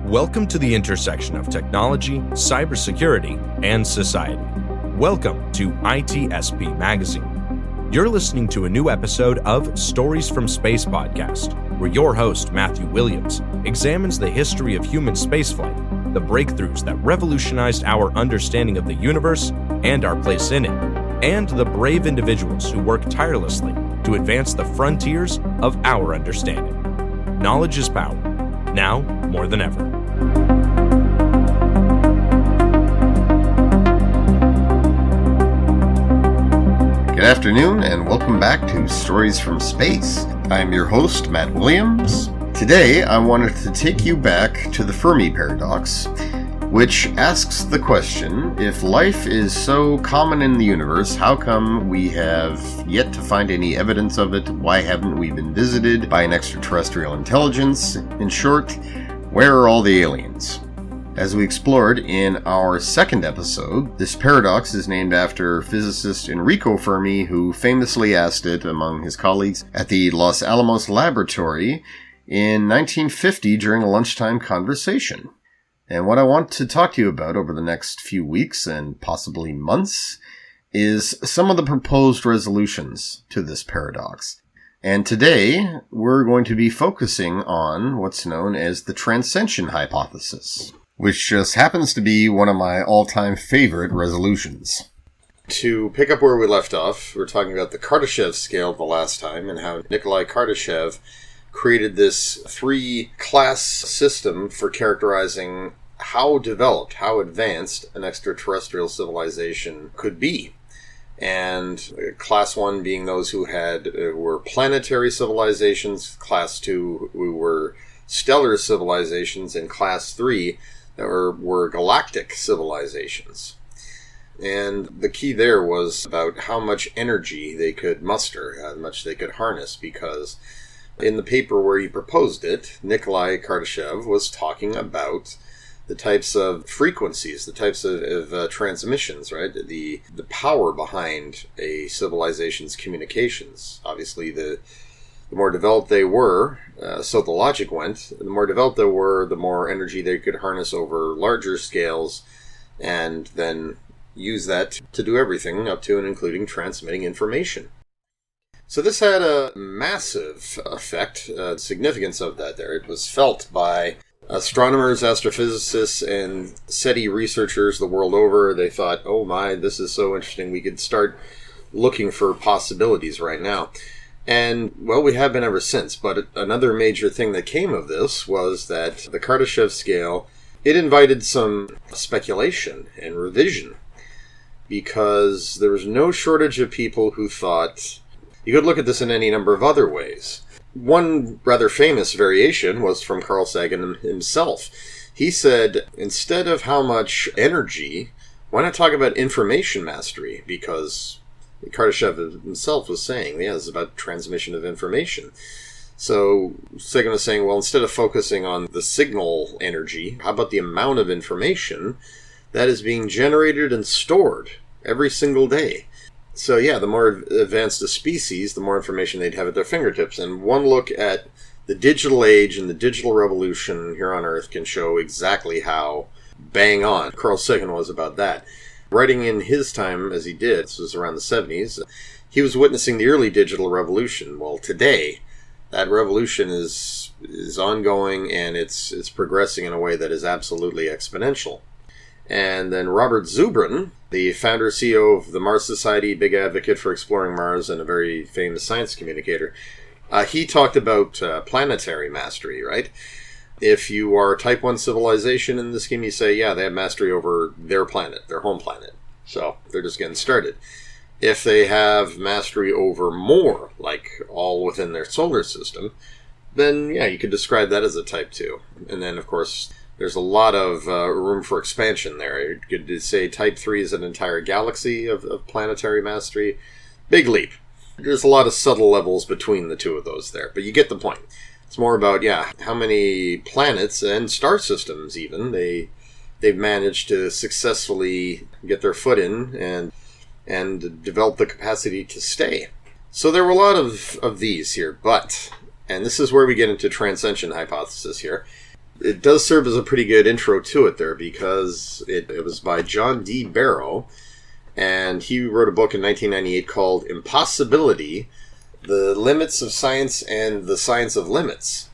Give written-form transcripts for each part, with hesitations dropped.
Welcome to the intersection of technology, cybersecurity, and society. Welcome to ITSP Magazine. You're listening to a new episode of Stories from Space podcast, where your host, Matthew Williams, examines the history of human spaceflight, the breakthroughs that revolutionized our understanding of the universe and our place in it, and the brave individuals who work tirelessly to advance the frontiers of our understanding. Knowledge is power, now more than ever. Good afternoon and welcome back to Stories from Space. I'm your host, Matt Williams. Today I wanted to take you back to the Fermi paradox, which asks the question, if life is so common in the universe, how come we have yet to find any evidence of it? Why haven't we been visited by an extraterrestrial intelligence? In short, where are all the aliens? As we explored in our second episode, this paradox is named after physicist Enrico Fermi, who famously asked it among his colleagues at the Los Alamos Laboratory in 1950 during a lunchtime conversation. And what I want to talk to you about over the next few weeks and possibly months is some of the proposed resolutions to this paradox. And today, we're going to be focusing on what's known as the Transcension Hypothesis, which just happens to be one of my all-time favorite resolutions. To pick up where we left off, we're talking about the Kardashev scale the last time and how Nikolai Kardashev created this three-class system for characterizing how developed, how advanced an extraterrestrial civilization could be. And class 1 being those who were planetary civilizations, class 2 who were stellar civilizations, and class 3 that were galactic civilizations. And the key there was about how much energy they could muster, how much they could harness, because in the paper where he proposed it, Nikolai Kardashev was talking about the types of frequencies, the types of transmissions, right? The power behind a civilization's communications. Obviously, the more developed they were, so the logic went, the more developed they were, the more energy they could harness over larger scales, and then use that to do everything up to and including transmitting information. So this had a massive effect, significance of that there. It was felt by astronomers, astrophysicists, and SETI researchers the world over. They thought, oh my, this is so interesting, we could start looking for possibilities right now. And, well, we have been ever since. But another major thing that came of this was that the Kardashev scale, it invited some speculation and revision, because there was no shortage of people who thought you could look at this in any number of other ways. One rather famous variation was from Carl Sagan himself. He said, instead of how much energy, why not talk about information mastery? Because Kardashev himself was saying, yeah, it's about transmission of information. So Sagan was saying, well, instead of focusing on the signal energy, how about the amount of information that is being generated and stored every single day? So yeah, the more advanced the species, the more information they'd have at their fingertips. And one look at the digital age and the digital revolution here on Earth can show exactly how bang on Carl Sagan was about that. Writing in his time, as he did, this was around the 70s, he was witnessing the early digital revolution. Well, today, that revolution is ongoing, and it's progressing in a way that is absolutely exponential. And then Robert Zubrin, the founder CEO of the Mars Society, big advocate for exploring Mars and a very famous science communicator, he talked about planetary mastery, right? If you are a Type 1 civilization in the scheme, you say, yeah, they have mastery over their planet, their home planet. So they're just getting started. If they have mastery over more, like all within their solar system, then yeah, you could describe that as a Type 2. And then, of course, there's a lot of room for expansion there. You could say Type 3 is an entire galaxy of planetary mastery. Big leap. There's a lot of subtle levels between the two of those there, but you get the point. It's more about, yeah, how many planets and star systems even they've managed to successfully get their foot in and develop the capacity to stay. So there were a lot of these here, but, and this is where we get into Transcension Hypothesis here, it does serve as a pretty good intro to it there, because it was by John D. Barrow, and he wrote a book in 1998 called Impossibility, The Limits of Science and the Science of Limits.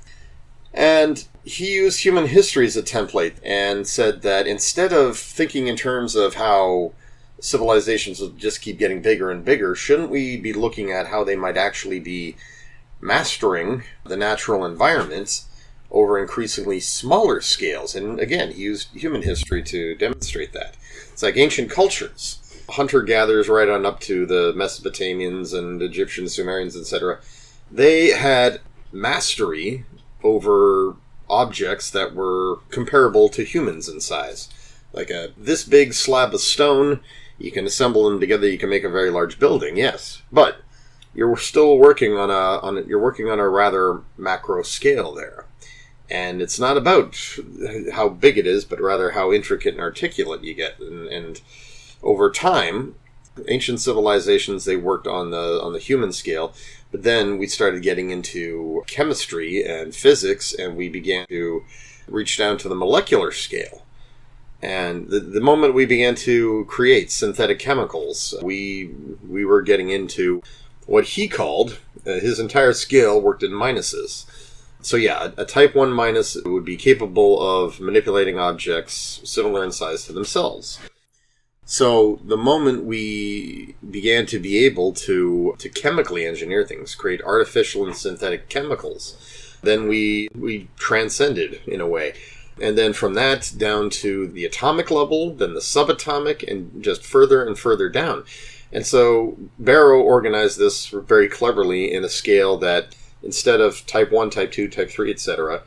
And he used human history as a template and said that instead of thinking in terms of how civilizations will just keep getting bigger and bigger, shouldn't we be looking at how they might actually be mastering the natural environment over increasingly smaller scales? And again, he used human history to demonstrate that. It's like ancient cultures. Hunter-gatherers right on up to the Mesopotamians and Egyptians, Sumerians, etc. They had mastery over objects that were comparable to humans in size. Like this big slab of stone, you can assemble them together, you can make a very large building, yes. But you're still working on a rather macro scale there. And it's not about how big it is, but rather how intricate and articulate you get. And over time, ancient civilizations, they worked on the human scale, but then we started getting into chemistry and physics, and we began to reach down to the molecular scale. And the moment we began to create synthetic chemicals, we were getting into what he called, his entire scale worked in minuses. So yeah, a type 1 minus would be capable of manipulating objects similar in size to themselves. So the moment we began to be able to chemically engineer things, create artificial and synthetic chemicals, then we transcended in a way. And then from that down to the atomic level, then the subatomic, and just further and further down. And so Barrow organized this very cleverly in a scale that instead of type 1, type 2, type 3, etc.,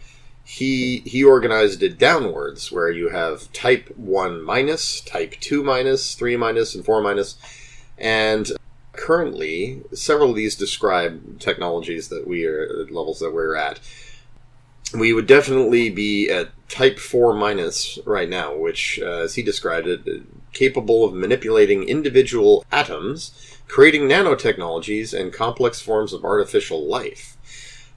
he organized it downwards, where you have type 1 minus, type 2 minus, 3 minus, and 4 minus. And currently, several of these describe technologies that levels that we're at. We would definitely be at type 4 minus right now, which, as he described it, capable of manipulating individual atoms, creating nanotechnologies, and complex forms of artificial life.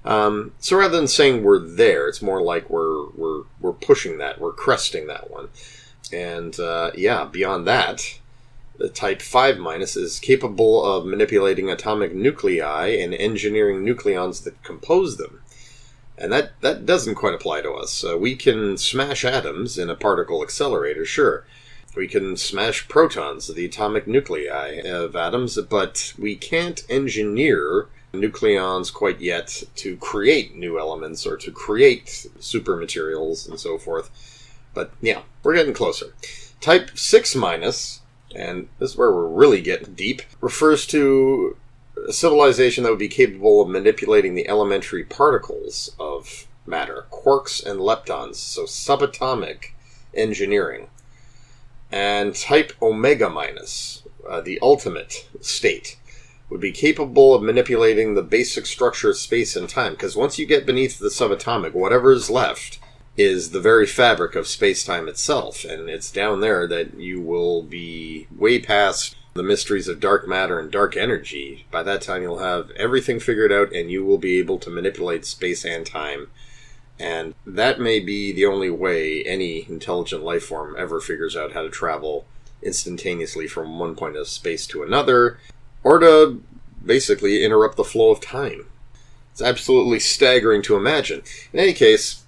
So rather than saying we're there, it's more like we're pushing that, we're cresting that one. And beyond that, the type 5 minus is capable of manipulating atomic nuclei and engineering nucleons that compose them. And that doesn't quite apply to us. We can smash atoms in a particle accelerator, sure. We can smash protons, the atomic nuclei of atoms, but we can't engineer nucleons quite yet to create new elements or to create supermaterials and so forth. But yeah, we're getting closer. Type 6 minus, and this is where we're really getting deep, refers to a civilization that would be capable of manipulating the elementary particles of matter, quarks and leptons, so subatomic engineering. And type omega minus, the ultimate state, would be capable of manipulating the basic structure of space and time, because once you get beneath the subatomic, whatever is left is the very fabric of space-time itself, and it's down there that you will be way past the mysteries of dark matter and dark energy. By that time you'll have everything figured out, and you will be able to manipulate space and time, and that may be the only way any intelligent life form ever figures out how to travel instantaneously from one point of space to another, or to basically interrupt the flow of time. It's absolutely staggering to imagine. In any case,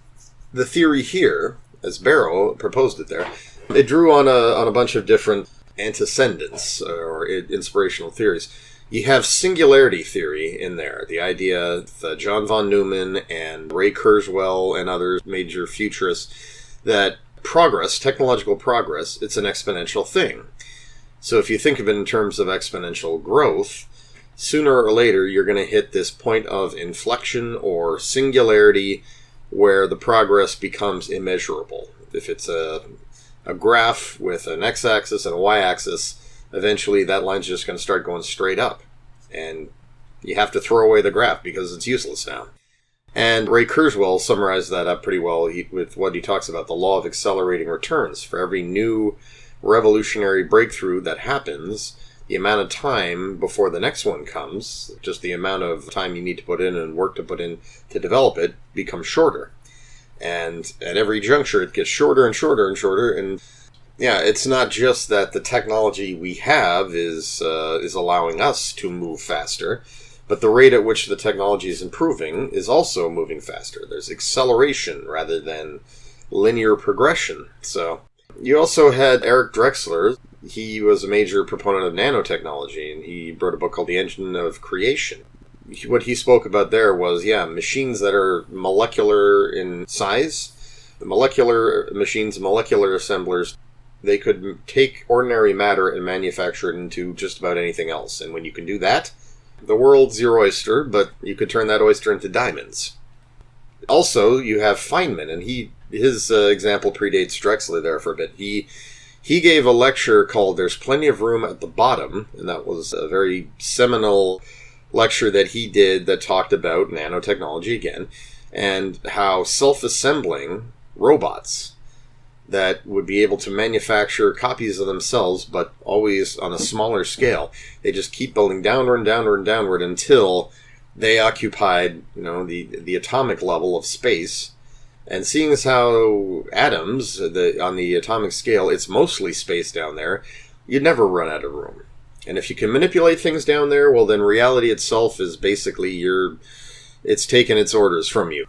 the theory here, as Barrow proposed it there, it drew on a bunch of different antecedents or inspirational theories. You have singularity theory in there, the idea that John von Neumann and Ray Kurzweil and others, major futurists, that progress, technological progress, it's an exponential thing. So if you think of it in terms of exponential growth, sooner or later you're going to hit this point of inflection or singularity where the progress becomes immeasurable. If it's a graph with an x-axis and a y-axis, eventually that line's just going to start going straight up. And you have to throw away the graph because it's useless now. And Ray Kurzweil summarized that up pretty well with what he talks about, the law of accelerating returns. For every new revolutionary breakthrough that happens, the amount of time before the next one comes, just the amount of time you need to put in and work to put in to develop it, becomes shorter. And at every juncture, it gets shorter and shorter and shorter. And yeah, it's not just that the technology we have is allowing us to move faster, but the rate at which the technology is improving is also moving faster. There's acceleration rather than linear progression. So you also had Eric Drexler. He was a major proponent of nanotechnology, and he wrote a book called The Engine of Creation. What he spoke about there was, machines that are molecular in size, molecular machines, molecular assemblers. They could take ordinary matter and manufacture it into just about anything else. And when you can do that, the world's your oyster, but you could turn that oyster into diamonds. Also, you have Feynman, and his example predates Drexler there for a bit. He gave a lecture called There's Plenty of Room at the Bottom, and that was a very seminal lecture that he did that talked about nanotechnology again, and how self-assembling robots that would be able to manufacture copies of themselves, but always on a smaller scale. They just keep building downward and downward and downward until they occupied, the atomic level of space. And seeing as how atoms, on the atomic scale, it's mostly space down there, you'd never run out of room. And if you can manipulate things down there, well, then reality itself is basically it's taken its orders from you.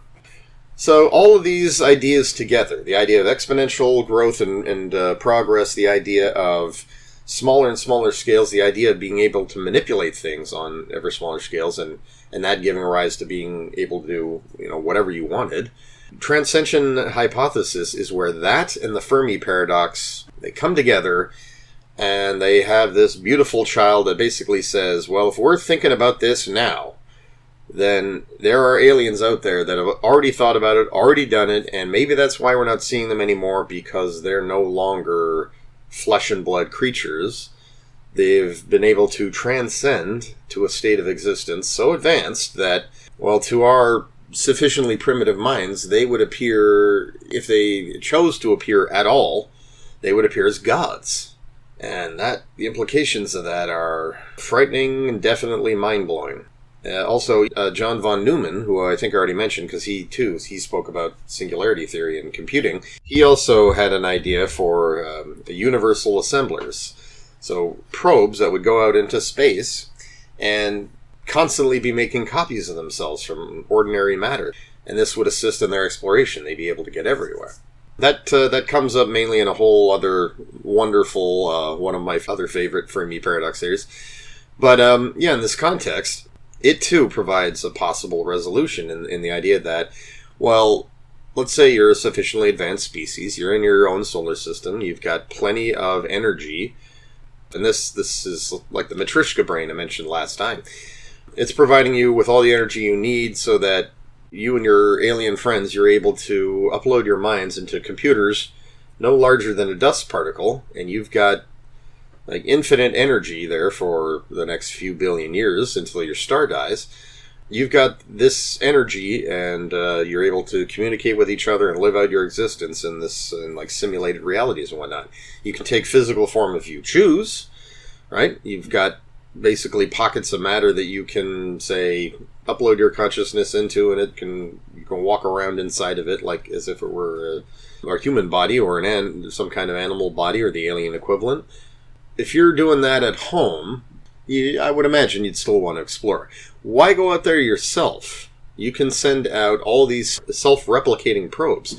So all of these ideas together, the idea of exponential growth and progress, the idea of smaller and smaller scales, the idea of being able to manipulate things on ever smaller scales, and that giving rise to being able to do whatever you wanted. Transcension Hypothesis is where that and the Fermi paradox, they come together, and they have this beautiful child that basically says, well, if we're thinking about this now, then there are aliens out there that have already thought about it, already done it, and maybe that's why we're not seeing them anymore, because they're no longer flesh and blood creatures. They've been able to transcend to a state of existence so advanced that, well, to our sufficiently primitive minds, they would appear, if they chose to appear at all, they would appear as gods. And the implications of that are frightening and definitely mind-blowing. Also, John von Neumann, who I think I already mentioned, because he spoke about singularity theory and computing, he also had an idea for universal assemblers. So probes that would go out into space and constantly be making copies of themselves from ordinary matter. And this would assist in their exploration. They'd be able to get everywhere. That comes up mainly in a whole other wonderful, one of my other favorite Fermi paradox theories. But in this context, it too provides a possible resolution in the idea that, well, let's say you're a sufficiently advanced species, you're in your own solar system, you've got plenty of energy, and this is like the Matryoshka brain I mentioned last time. It's providing you with all the energy you need so that you and your alien friends, you're able to upload your minds into computers no larger than a dust particle, and you've got like infinite energy there for the next few billion years until your star dies. You've got this energy, and you're able to communicate with each other and live out your existence in like simulated realities and whatnot. You can take physical form if you choose, right? You've got basically pockets of matter that you can, say, upload your consciousness into, and you can walk around inside of it like as if it were a human body or some kind of animal body or the alien equivalent. If you're doing that at home, I would imagine you'd still want to explore. Why go out there yourself? You can send out all these self-replicating probes.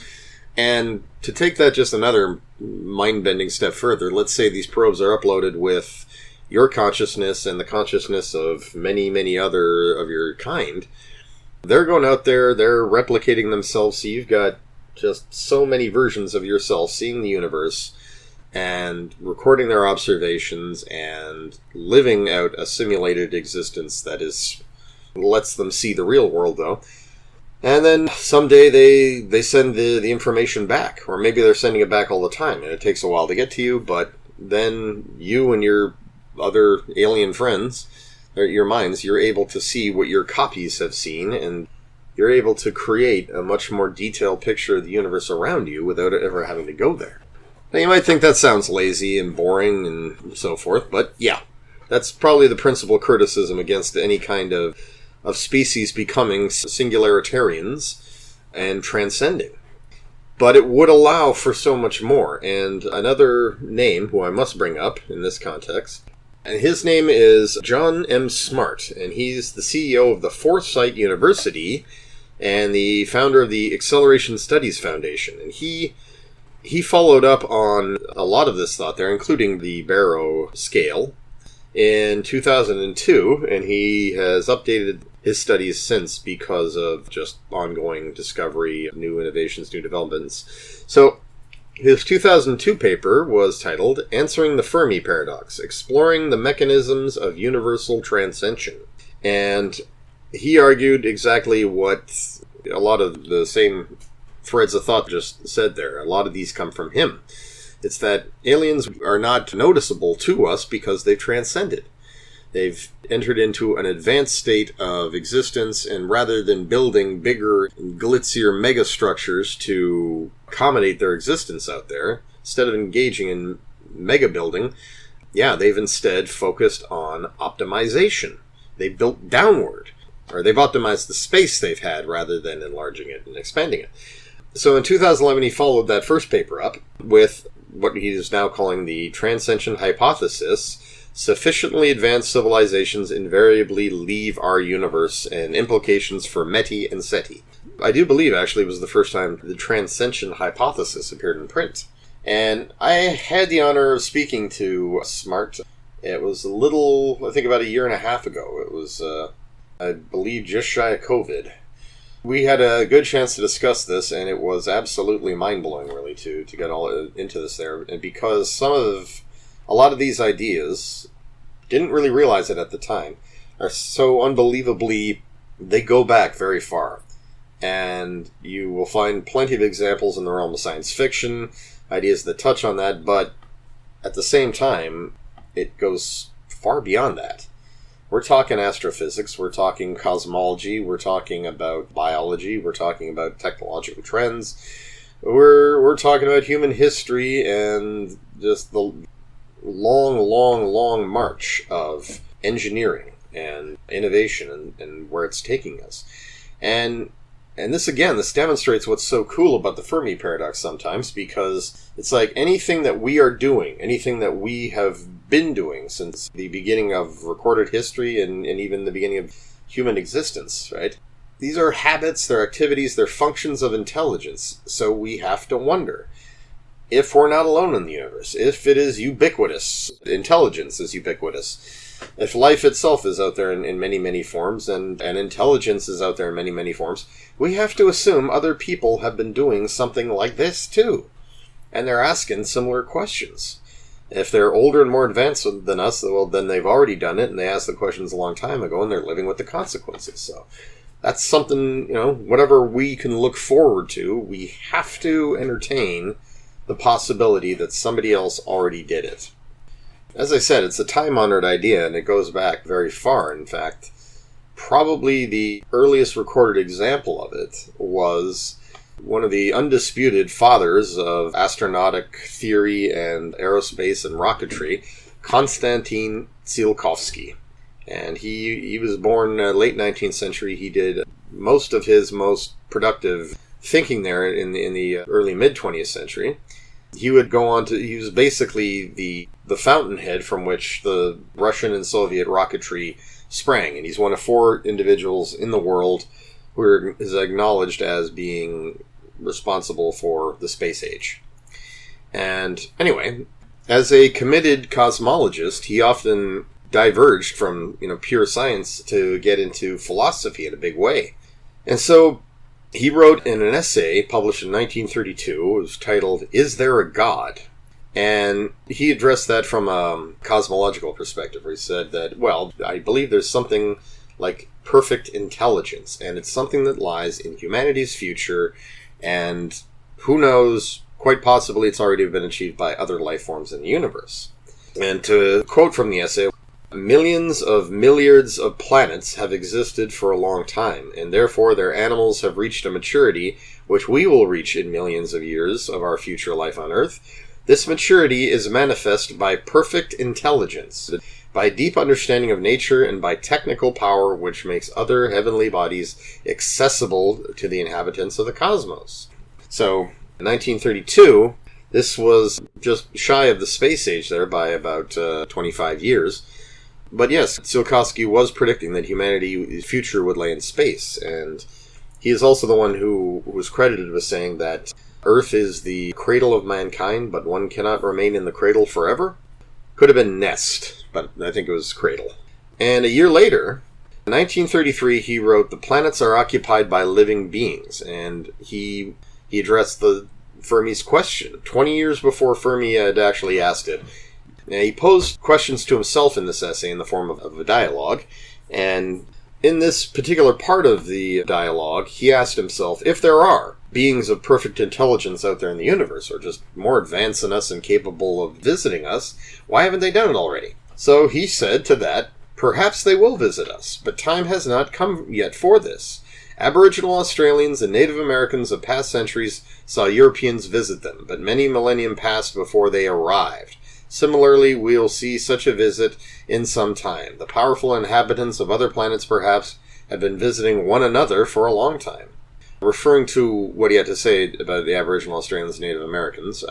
And to take that just another mind-bending step further, let's say these probes are uploaded with your consciousness and the consciousness of many, many other of your kind. They're going out there, they're replicating themselves, so you've got just so many versions of yourself seeing the universe and recording their observations and living out a simulated existence that lets them see the real world, though. And then someday they send the information back, or maybe they're sending it back all the time, and it takes a while to get to you, but then you and your other alien friends, or your minds, you're able to see what your copies have seen, and you're able to create a much more detailed picture of the universe around you without ever having to go there. Now, you might think that sounds lazy and boring and so forth, but yeah, that's probably the principal criticism against any kind of species becoming singularitarians and transcending. But it would allow for so much more. And another name, who I must bring up in this context, and his name is John M. Smart, and he's the CEO of the Forsyth University and the founder of the Acceleration Studies Foundation. And he followed up on a lot of this thought there, including the Barrow scale, in 2002, and he has updated his studies since because of just ongoing discovery, new innovations, new developments. So his 2002 paper was titled Answering the Fermi Paradox, Exploring the Mechanisms of Universal Transcension. And he argued exactly what a lot of the same threads of thought just said there. A lot of these come from him. It's that aliens are not noticeable to us because they've transcended. They've entered into an advanced state of existence, and rather than building bigger, glitzier megastructures to accommodate their existence out there, instead of engaging in mega building, they've instead focused on optimization. They've built downward, or they've optimized the space they've had rather than enlarging it and expanding it. So in 2011, he followed that first paper up with what he is now calling the Transcension Hypothesis. Sufficiently advanced civilizations invariably leave our universe, and implications for Meti and Seti. I do believe, actually, it was the first time the Transcension Hypothesis appeared in print. And I had the honor of speaking to Smart. It was I think about a year and a half ago. It was, I believe, just shy of COVID. We had a good chance to discuss this, and it was absolutely mind-blowing, really, to get all into this there. And because a lot of these ideas, didn't really realize it at the time, are so unbelievably, they go back very far. And you will find plenty of examples in the realm of science fiction, ideas that touch on that, but at the same time, it goes far beyond that. We're talking astrophysics, we're talking cosmology, we're talking about biology, we're talking about technological trends, we're talking about human history, and just the long march of engineering and innovation and where it's taking us. And this demonstrates what's so cool about the Fermi paradox sometimes, because it's like anything that we are doing, anything that we have been doing since the beginning of recorded history and even the beginning of human existence, right? These are habits, they're activities, they're functions of intelligence. So we have to wonder, if we're not alone in the universe, if it is ubiquitous, intelligence is ubiquitous, if life itself is out there in many forms, and intelligence is out there in many forms, we have to assume other people have been doing something like this too. And they're asking similar questions. If they're older and more advanced than us, well, then they've already done it, and they asked the questions a long time ago, and they're living with the consequences. So that's something, whatever we can look forward to, we have to entertain the possibility that somebody else already did it. As I said, it's a time-honored idea, and it goes back very far. In fact, probably the earliest recorded example of it was one of the undisputed fathers of astronautic theory and aerospace and rocketry, Konstantin Tsiolkovsky. And he was born late 19th century. He did most of his most productive thinking there in the early mid-20th century. He would go on he was basically the fountainhead from which the Russian and Soviet rocketry sprang. And he's one of 4 individuals in the world who is acknowledged as being responsible for the space age. And anyway, as a committed cosmologist, he often diverged from pure science to get into philosophy in a big way. And so he wrote in an essay published in 1932, it was titled, Is There a God? And he addressed that from a cosmological perspective, where he said that, well, I believe there's something like perfect intelligence, and it's something that lies in humanity's future, and who knows, quite possibly it's already been achieved by other life forms in the universe. And to quote from the essay, millions of milliards of planets have existed for a long time, and therefore their animals have reached a maturity which we will reach in millions of years of our future life on Earth. This maturity is manifest by perfect intelligence, by deep understanding of nature, and by technical power which makes other heavenly bodies accessible to the inhabitants of the cosmos. So, In 1932, this was just shy of the space age there by about 25 years. But yes, Tsiolkovsky was predicting that humanity's future would lay in space, and he is also the one who was credited with saying that Earth is the cradle of mankind, but one cannot remain in the cradle forever. Could have been nest, but I think it was cradle. And a year later, in 1933, he wrote, "The planets are occupied by living beings," and he addressed Fermi's question 20 years before Fermi had actually asked it. Now, he posed questions to himself in this essay in the form of a dialogue, and in this particular part of the dialogue, he asked himself, if there are beings of perfect intelligence out there in the universe, or just more advanced than us and capable of visiting us, why haven't they done it already? So he said to that, "Perhaps they will visit us, but time has not come yet for this. Aboriginal Australians and Native Americans of past centuries saw Europeans visit them, but many millennium passed before they arrived. Similarly, we'll see such a visit in some time. The powerful inhabitants of other planets, perhaps, have been visiting one another for a long time." Referring to what he had to say about the Aboriginal Australians and Native Americans,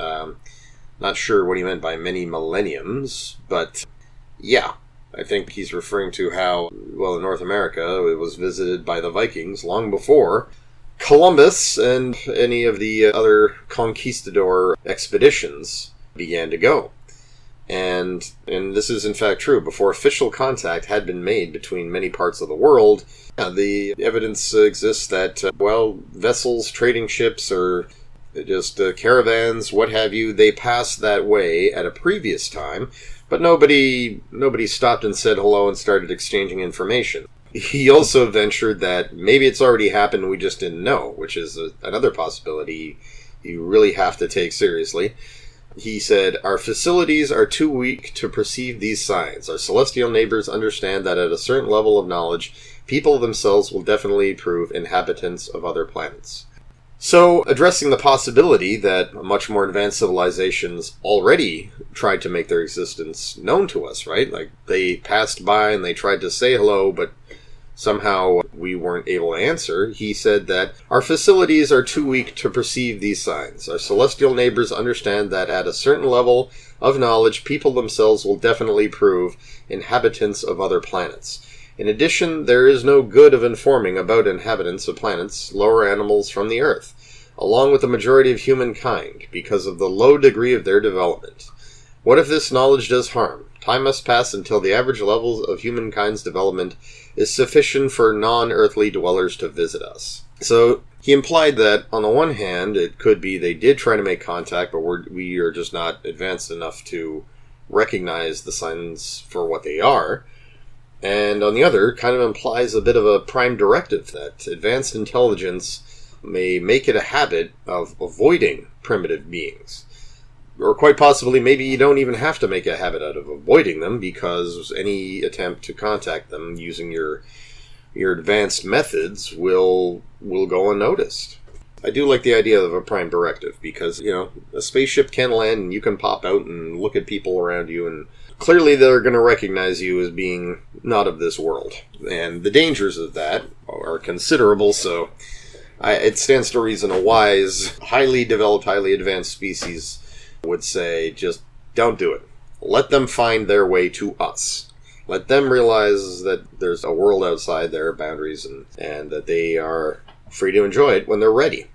not sure what he meant by many millenniums, but yeah, I think he's referring to how, well, in North America, it was visited by the Vikings long before Columbus and any of the other conquistador expeditions began to go. And this is in fact true. Before official contact had been made between many parts of the world, the evidence exists that, vessels, trading ships, or just caravans, what have you, they passed that way at a previous time, but nobody stopped and said hello and started exchanging information. He also ventured that maybe it's already happened and we just didn't know, which is another possibility you really have to take seriously. He said, "Our facilities are too weak to perceive these signs. Our celestial neighbors understand that at a certain level of knowledge, people themselves will definitely prove inhabitants of other planets." So, addressing the possibility that much more advanced civilizations already tried to make their existence known to us, right? Like, they passed by and they tried to say hello, but somehow we weren't able to answer. He said that our facilities are too weak to perceive these signs. Our celestial neighbors understand that at a certain level of knowledge, people themselves will definitely prove inhabitants of other planets. In addition, there is no good of informing about inhabitants of planets, lower animals from the Earth, along with the majority of humankind, because of the low degree of their development. What if this knowledge does harm? Time must pass until the average levels of humankind's development is sufficient for non-earthly dwellers to visit us. So he implied that, on the one hand, it could be they did try to make contact, but we are just not advanced enough to recognize the signs for what they are. And on the other, kind of implies a bit of a prime directive that advanced intelligence may make it a habit of avoiding primitive beings. Or quite possibly, maybe you don't even have to make a habit out of avoiding them, because any attempt to contact them using your advanced methods will go unnoticed. I do like the idea of a prime directive, because, a spaceship can land and you can pop out and look at people around you, and clearly they're going to recognize you as being not of this world. And the dangers of that are considerable, so it stands to reason a wise, highly developed, highly advanced species would say, just don't do it. Let them find their way to us. Let them realize that there's a world outside their boundaries and that they are free to enjoy it when they're ready.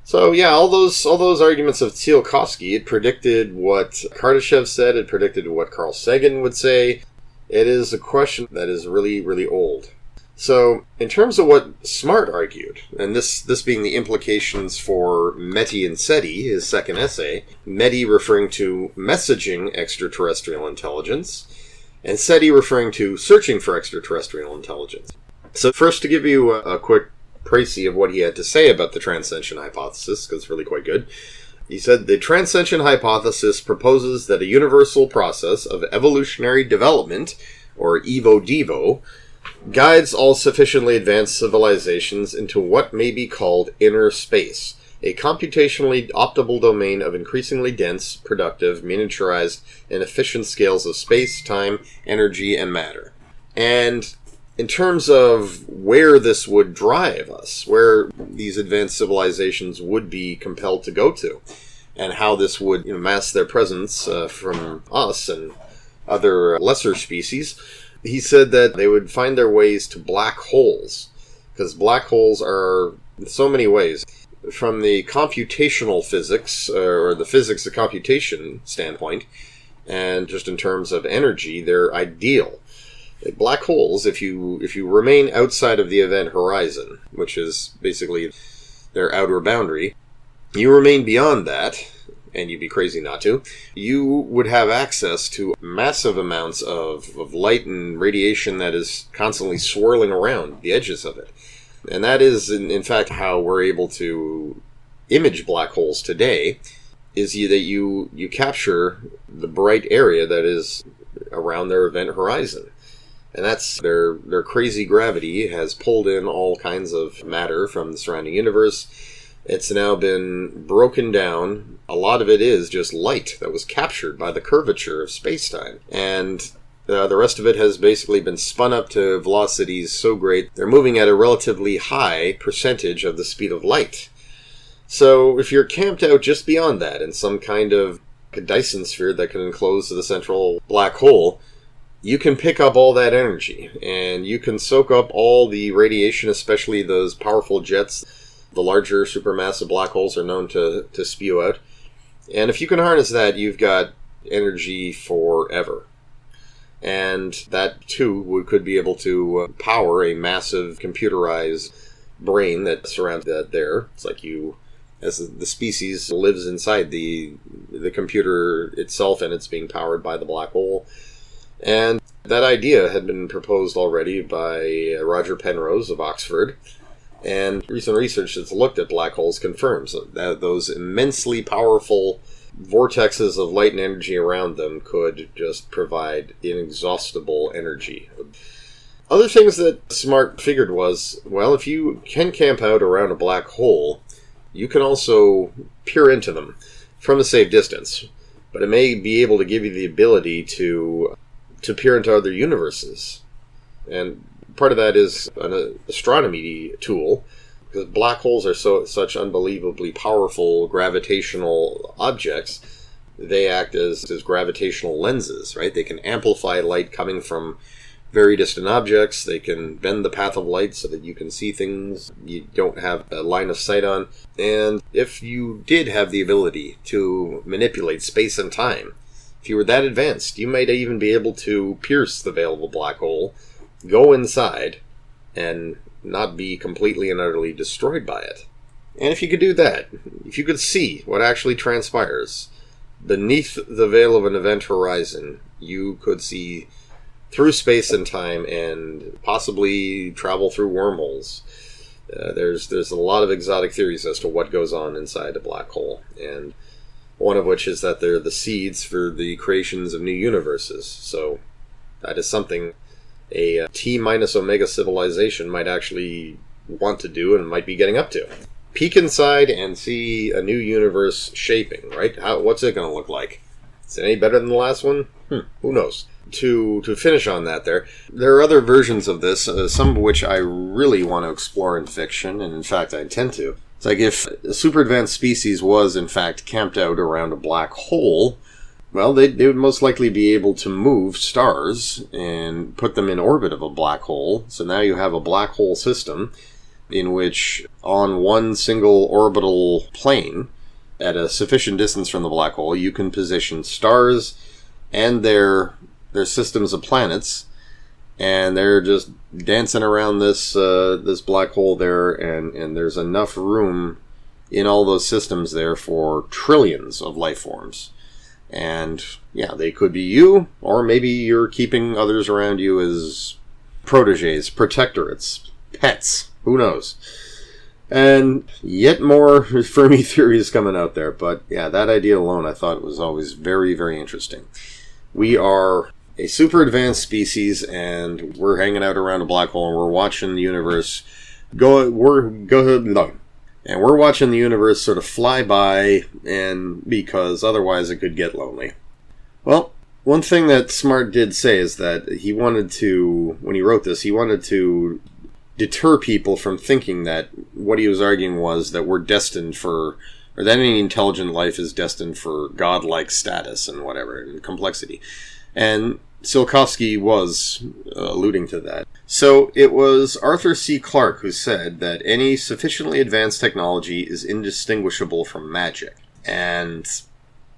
So yeah, all those arguments of Tsiolkovsky, it predicted what Kardashev said, it predicted what Carl Sagan would say. It is a question that is really, really old. So, in terms of what Smart argued, and this being the implications for Meti and SETI, his second essay, Meti referring to messaging extraterrestrial intelligence, and SETI referring to searching for extraterrestrial intelligence. So first, to give you a quick précis of what he had to say about the Transcension Hypothesis, because it's really quite good. He said, "The Transcension Hypothesis proposes that a universal process of evolutionary development, or evo-devo, guides all sufficiently advanced civilizations into what may be called inner space, a computationally optimal domain of increasingly dense, productive, miniaturized, and efficient scales of space, time, energy, and matter." And in terms of where this would drive us, where these advanced civilizations would be compelled to go to, and how this would mask their presence from us and other lesser species, he said that they would find their ways to black holes, because black holes are in so many ways. From the computational physics, or the physics of computation standpoint, and just in terms of energy, they're ideal. Black holes, if you remain outside of the event horizon, which is basically their outer boundary, you remain beyond that, and you'd be crazy not to, you would have access to massive amounts of light and radiation that is constantly swirling around the edges of it. And that is, in fact, how we're able to image black holes today, is that you capture the bright area that is around their event horizon. And that's their crazy gravity has pulled in all kinds of matter from the surrounding universe. It's now been broken down. A lot of it is just light that was captured by the curvature of space-time. And the rest of it has basically been spun up to velocities so great, they're moving at a relatively high percentage of the speed of light. So if you're camped out just beyond that in some kind of Dyson sphere that can enclose the central black hole, you can pick up all that energy, and you can soak up all the radiation, especially those powerful jets the larger supermassive black holes are known to spew out. And if you can harness that, you've got energy forever. And that, too, could be able to power a massive computerized brain that surrounds that there. It's like you, as the species lives inside the computer itself, and it's being powered by the black hole. And that idea had been proposed already by Roger Penrose of Oxford. And recent research that's looked at black holes confirms that those immensely powerful vortexes of light and energy around them could just provide inexhaustible energy. Other things that Smart figured was, well, if you can camp out around a black hole, you can also peer into them from a safe distance. But it may be able to give you the ability to peer into other universes. And part of that is an astronomy tool, because black holes are such unbelievably powerful gravitational objects. They act as gravitational lenses, right? They can amplify light coming from very distant objects. They can bend the path of light so that you can see things you don't have a line of sight on. And if you did have the ability to manipulate space and time, if you were that advanced, you might even be able to pierce the veil of a black hole, go inside, and not be completely and utterly destroyed by it. And if you could do that, if you could see what actually transpires beneath the veil of an event horizon, you could see through space and time and possibly travel through wormholes. There's a lot of exotic theories as to what goes on inside a black hole, and one of which is that they're the seeds for the creations of new universes. So that is something a T-minus Omega civilization might actually want to do and might be getting up to. Peek inside and see a new universe shaping, right? What's it going to look like? Is it any better than the last one? Who knows? To finish on that there are other versions of this, some of which I really want to explore in fiction, and in fact I intend to. It's like if a super advanced species was in fact camped out around a black hole, well, they would most likely be able to move stars and put them in orbit of a black hole. So now you have a black hole system in which on one single orbital plane, at a sufficient distance from the black hole, you can position stars and their systems of planets, and they're just dancing around this black hole there, and there's enough room in all those systems there for trillions of life forms. And yeah, they could be you, or maybe you're keeping others around you as proteges, protectorates, pets, who knows. And yet more Fermi theories coming out there, but yeah, that idea alone I thought was always very, very interesting. We are a super advanced species, and we're hanging out around a black hole, and we're watching the universe and we're watching the universe sort of fly by, and because otherwise it could get lonely. Well, One thing that Smart did say is that he wanted to, when he wrote this, he wanted to deter people from thinking that what he was arguing was that we're destined for, or that any intelligent life is destined for godlike status and whatever, and complexity. And Tsiolkovsky was alluding to that. So it was Arthur C. Clarke who said that any sufficiently advanced technology is indistinguishable from magic. And,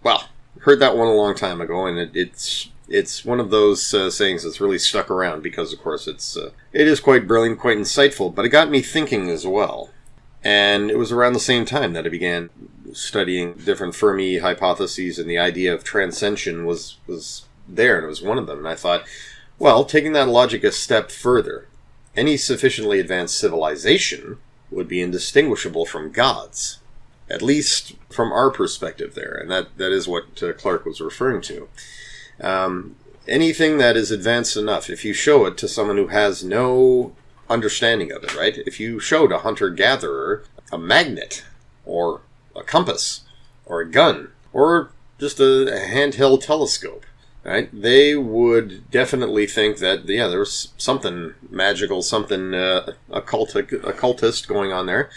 well, heard that one a long time ago, and it's one of those sayings that's really stuck around because, of course, it is quite brilliant, quite insightful, but it got me thinking as well. And it was around the same time that I began studying different Fermi hypotheses, and the idea of transcension was there, and it was one of them. And I thought, well, taking that logic a step further, any sufficiently advanced civilization would be indistinguishable from gods. At least from our perspective there, and that is what Clarke was referring to. Anything that is advanced enough, if you show it to someone who has no understanding of it, right? If you showed a hunter-gatherer a magnet, or a compass, or a gun, or just a handheld telescope, right? They would definitely think that, yeah, there was something magical, something occultist going on there.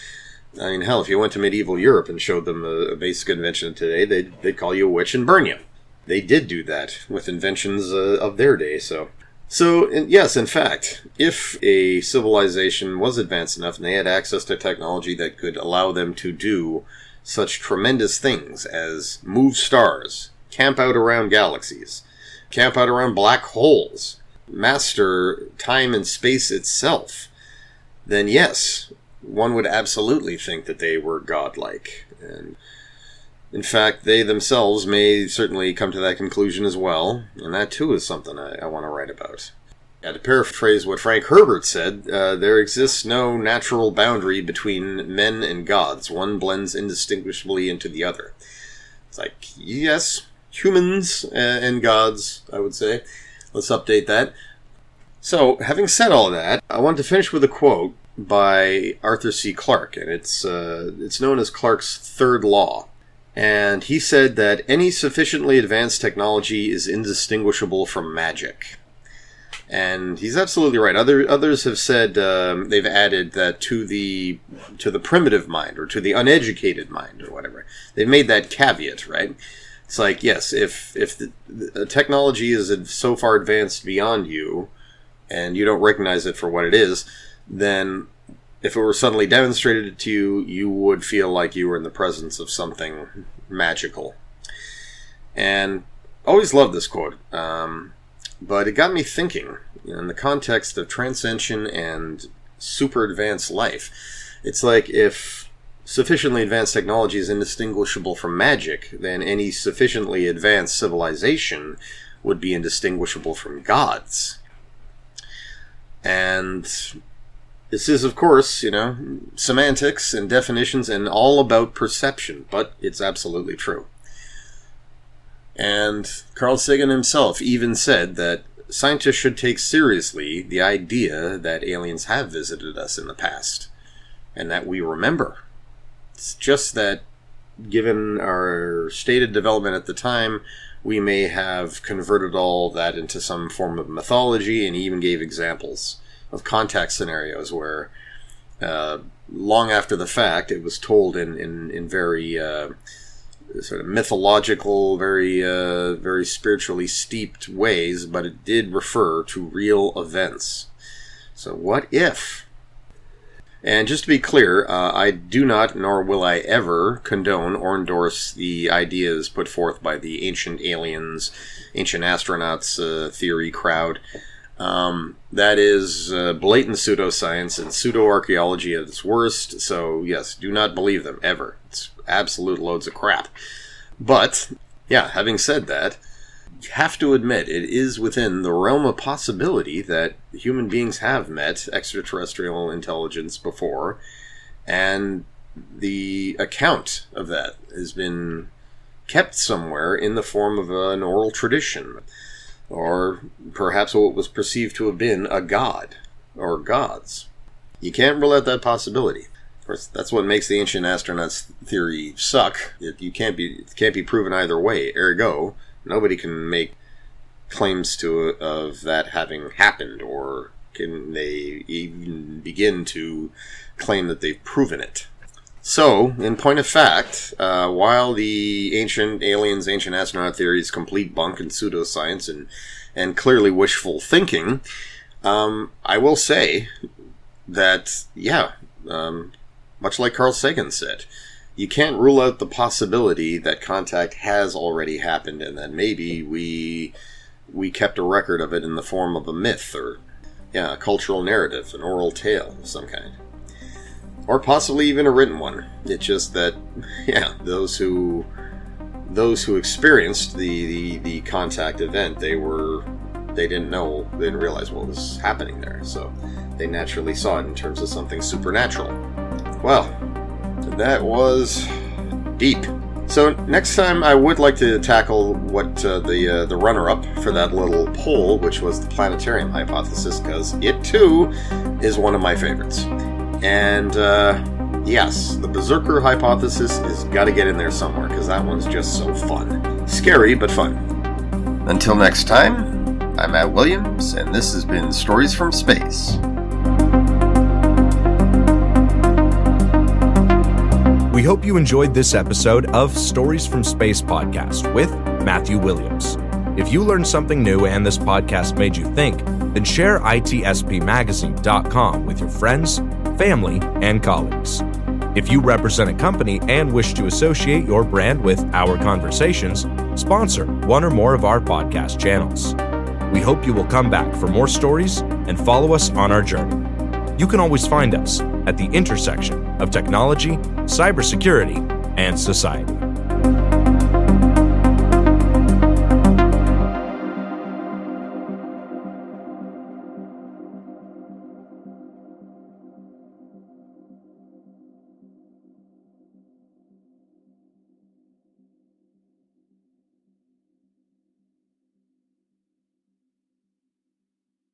I mean, hell, if you went to medieval Europe and showed them a basic invention today, they'd call you a witch and burn you. They did do that with inventions of their day, so yes, in fact, if a civilization was advanced enough and they had access to technology that could allow them to do such tremendous things as move stars, camp out around galaxies, camp out around black holes, master time and space itself, then yes, one would absolutely think that they were godlike. And in fact, they themselves may certainly come to that conclusion as well, and that too is something I want to write about. Yeah, to paraphrase what Frank Herbert said, there exists no natural boundary between men and gods. One blends indistinguishably into the other. It's like, yes, humans and gods, I would say. Let's update that. So, having said all that, I want to finish with a quote by Arthur C. Clarke, and it's known as Clarke's third law. And he said that any sufficiently advanced technology is indistinguishable from magic. And he's absolutely right. Others have said they've added that to the primitive mind, or to the uneducated mind, or whatever. They've made that caveat, right? It's like, yes, if the technology is so far advanced beyond you, and you don't recognize it for what it is, then if it were suddenly demonstrated to you, you would feel like you were in the presence of something magical. And I always loved this quote, but it got me thinking, in the context of transcension and super advanced life. It's like, if sufficiently advanced technology is indistinguishable from magic, then any sufficiently advanced civilization would be indistinguishable from gods. And this is, of course, semantics and definitions and all about perception, but it's absolutely true. And Carl Sagan himself even said that scientists should take seriously the idea that aliens have visited us in the past, and that we remember. It's just that, given our stated development at the time, we may have converted all that into some form of mythology, and he even gave examples of contact scenarios where, long after the fact, it was told in very sort of mythological, very spiritually steeped ways, but it did refer to real events. So what if? And just to be clear, I do not, nor will I ever, condone or endorse the ideas put forth by the ancient aliens, ancient astronauts theory crowd. That is blatant pseudoscience and pseudo-archaeology at its worst, so yes, do not believe them, ever. It's absolute loads of crap. But, yeah, having said that, you have to admit it is within the realm of possibility that human beings have met extraterrestrial intelligence before, and the account of that has been kept somewhere in the form of an oral tradition, or perhaps what was perceived to have been a god, or gods. You can't rule out that possibility. Of course, that's what makes the ancient astronauts theory suck. It can't be proven either way. Ergo, nobody can make claims of that having happened, or can they even begin to claim that they've proven it? So, in point of fact, while the ancient aliens, ancient astronaut theory is complete bunk and pseudoscience and clearly wishful thinking, I will say that, much like Carl Sagan said, you can't rule out the possibility that contact has already happened and that maybe we kept a record of it in the form of a myth or a cultural narrative, an oral tale of some kind. Or possibly even a written one. It's just that, those who experienced the contact event, they didn't realize what was happening there. So they naturally saw it in terms of something supernatural. Well, that was deep. So next time I would like to tackle what the runner-up for that little poll, which was the planetarium hypothesis, because it too is one of my favorites. And yes, the berserker hypothesis has got to get in there somewhere, because that one's just so fun. Scary, but fun. Until next time, I'm Matt Williams, and this has been Stories from Space. We hope you enjoyed this episode of Stories from Space podcast with Matthew Williams. If you learned something new and this podcast made you think, then share itspmagazine.com with your friends, family, and colleagues. If you represent a company and wish to associate your brand with our conversations, sponsor one or more of our podcast channels. We hope you will come back for more stories and follow us on our journey. You can always find us at the intersection of technology, cybersecurity, and society.